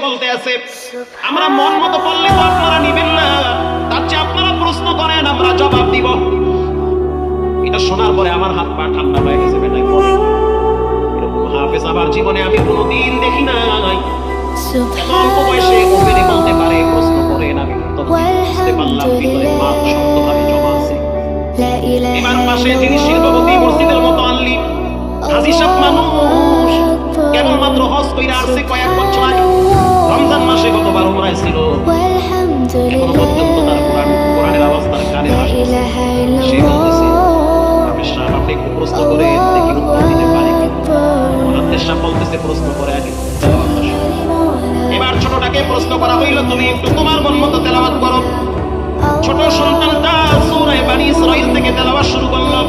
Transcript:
বলতে আছে, আমরা মন মতো করলে তো আপনারা নিবেন না, তার চেয়ে আপনারা প্রশ্ন করেন, আমরা জবাব দিব। এটা শোনার পরে আমার হাত পা ঠান্ডা হয়ে গেছে। বেটাই বলে এরকম হাফেজ আমার জীবনে আমি কোনোদিন দেখি নাই। অল্প বয়সে ওপেনে বলতে পারে, প্রশ্ন করেন, আমি বুঝতে পারলাম ভিতরে মাপ শক্তভাবে জমা আছে। এবার পাশে যিনি শিল্পপতি মসজিদের মতো আনলি হাজী সাহেব মানুষ, কেবলমাত্র হজ কইরা আসছে কয়েক বছর আগে, রমজান মাসে গতবার উমরায় ছিল, এখনো পর্যন্ত তার কোরআনের অবস্থার কানে আসছে। সে বলতেছে, হাফেজ সাহেব আপনি একটু প্রশ্ন করে দেখি উত্তর দিতে পারি কি। হাফেজ সাহেব বলতেছে, প্রশ্ন করে আগে। এবার ছোটটাকে প্রশ্ন করা হইল, তুমি একটু তোমার মন মতো তেলাওয়াত করো। ছোট সন্তানটা সূরা বনী ইসরাঈল থেকে তেলাওয়াত শুরু করলো।